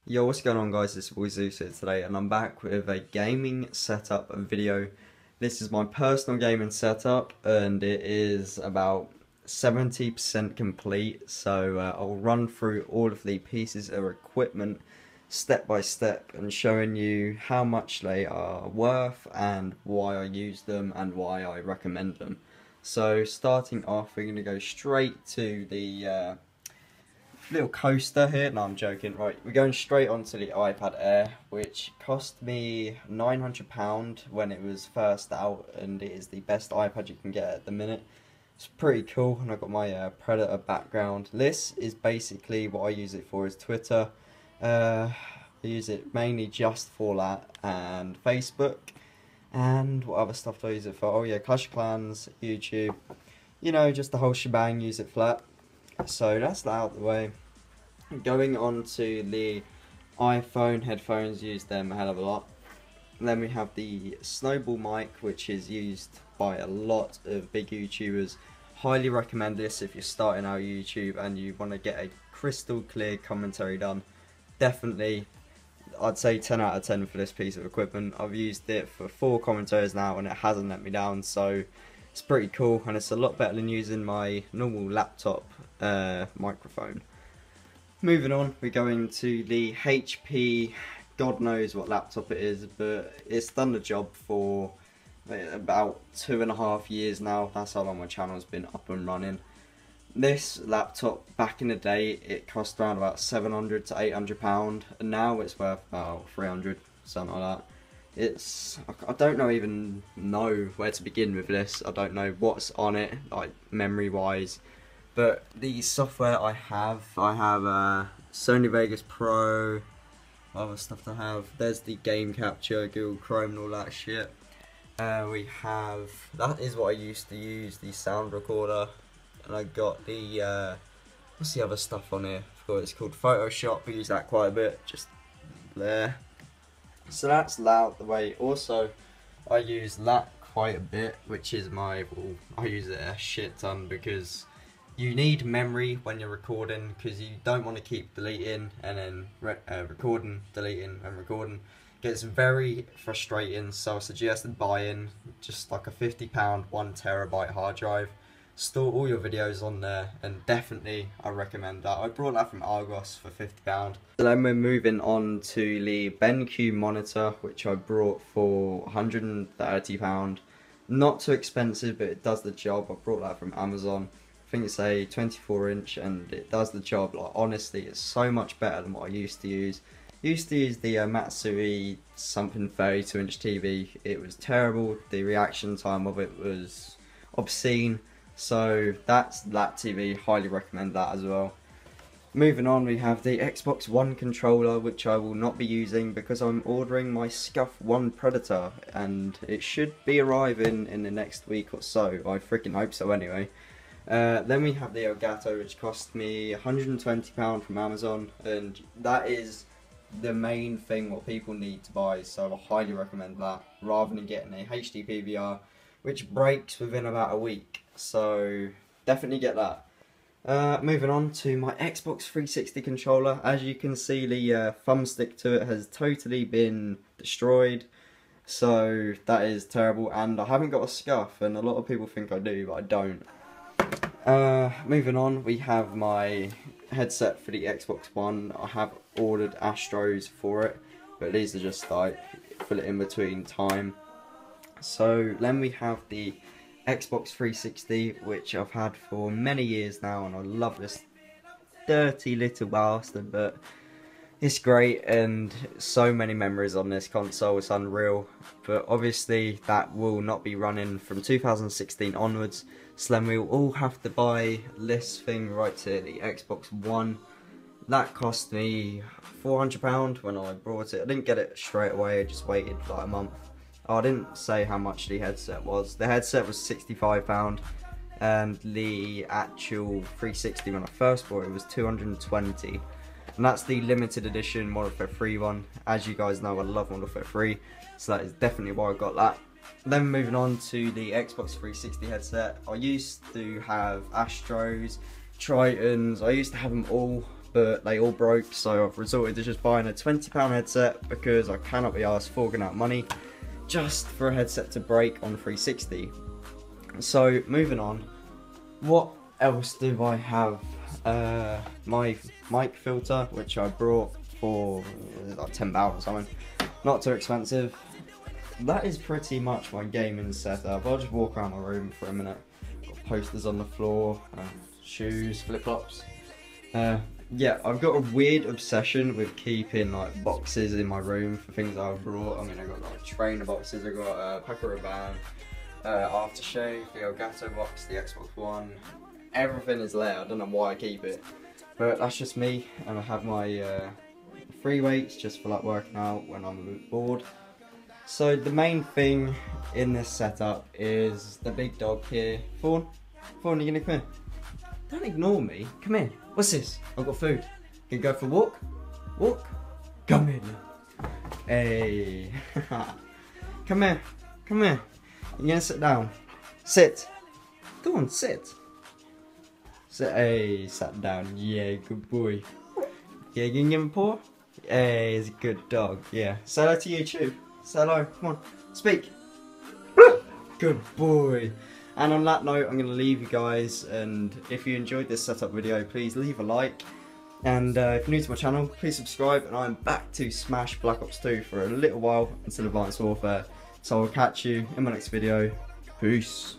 Yo, what's going on guys, it's boy Zeus here today and I'm back with a gaming setup video. This is my personal gaming setup and it is about 70% complete, so I'll run through all of the pieces of equipment step by step and showing you how much they are worth and why I use them and why I recommend them. So starting off, we're going to go straight to the little coaster here. No, I'm joking. Right, we're going straight onto the iPad Air, which cost me £900 when it was first out, and it is the best iPad you can get at the minute. It's pretty cool, and I've got my Predator background. This is basically what I use it for, is Twitter. I use it mainly just for that, and Facebook. And what other stuff do I use it for? Oh yeah, Clash of Clans, YouTube. You know, just the whole shebang, use it flat. So that's that out of the way. Going on to the iPhone headphones, use them a hell of a lot. And then we have the Snowball Mic, which is used by a lot of big YouTubers. Highly recommend this if you're starting out YouTube and you want to get a crystal clear commentary done. Definitely, I'd say 10 out of 10 for this piece of equipment. I've used it for 4 commentaries now and it hasn't let me down, so it's pretty cool, and it's a lot better than using my normal laptop microphone. Moving on, we're going to the HP, God knows what laptop it is, but it's done the job for about 2.5 years now. That's how long my channel's been up and running. This laptop, back in the day, it cost around about £700 to £800, and now it's worth about 300, something like that. I don't even know where to begin with this. I don't know what's on it, like memory wise. But the software I have Sony Vegas Pro, other stuff to have. There's the game capture, Google Chrome and all that shit. We have, that is what I used to use, the sound recorder. And I got the, what's the other stuff on here? I forgot what it's called, Photoshop. We use that quite a bit, just there. So that's that out the way. Also, I use that quite a bit, which is my, well, I use it a shit ton because you need memory when you're recording, because you don't want to keep deleting and then recording, deleting and recording. It gets very frustrating, so I suggest buying just like a £50 1TB hard drive. Store all your videos on there, and definitely I recommend that. I brought that from Argos for £50. So then we're moving on to the Benq Monitor, which I brought for £130. Not too expensive, but it does the job. I brought that from Amazon. I think it's a 24-inch and it does the job. Like, honestly, it's so much better than what I used to use. Used to use the Matsui something 32-inch TV. It was terrible. The reaction time of it was obscene. So that's that TV, highly recommend that as well. Moving on, we have the Xbox One controller, which I will not be using because I'm ordering my Scuf One Predator and it should be arriving in the next week or so. I freaking hope so anyway. Then we have the Elgato, which cost me £120 from Amazon, and that is the main thing what people need to buy, so I highly recommend that rather than getting a HD PVR which breaks within about a week. So definitely get that. Moving on to my Xbox 360 controller. As you can see, the thumbstick to it has totally been destroyed, so that is terrible, and I haven't got a Scuf, and a lot of people think I do, but I don't. Moving on, we have my headset for the Xbox One. I have ordered Astros for it, but these are just like fill it in between time. So then we have the Xbox 360, which I've had for many years now, and I love this dirty little bastard, but it's great, and so many memories on this console, it's unreal. But obviously that will not be running from 2016 onwards, so then we'll all have to buy this thing right here, the Xbox One. That cost me £400 when I brought it. I didn't get it straight away, I just waited like a month. Oh, I didn't say how much the headset was. The headset was £65, and the actual 360 when I first bought it was £220. And that's the limited edition Modern Warfare 3 one. As you guys know, I love Modern Warfare 3, so that is definitely why I got that. Then moving on to the Xbox 360 headset. I used to have Astros, Tritons, I used to have them all, but they all broke, so I've resorted to just buying a £20 headset because I cannot be arsed forking out money just for a headset to break on 360. So moving on, what else do I have? My mic filter, which I brought for like £10 or something, not too expensive. That is pretty much my gaming setup. I'll just walk around my room for a minute. Got posters on the floor, shoes, flip-flops. Yeah, I've got a weird obsession with keeping like boxes in my room for things I've brought. I mean, I got like trainer boxes, I got a Packer Rabanne, aftershave, the Elgato box, the Xbox One. Everything is there. I don't know why I keep it, but that's just me. And I have my free weights just for like working out when I'm bored. So the main thing in this setup is the big dog here. Thorn, Thorn, you gonna come here? Don't ignore me. Come here. What's this? I've got food. Can you go for a walk? Walk? Come here now. Hey. Come here. Come here. You're gonna sit down. Sit. Go on, sit. Sit. Hey, sat down. Yeah, good boy. Yeah, you can give him a paw? Hey, he's a good dog. Yeah. Say hello to YouTube. Say hello. Come on. Speak. Good boy. And on that note, I'm going to leave you guys, and if you enjoyed this setup video, please leave a like, and if you're new to my channel, please subscribe, and I'm back to Smash Black Ops 2 for a little while until Advanced Warfare, so I'll catch you in my next video. Peace.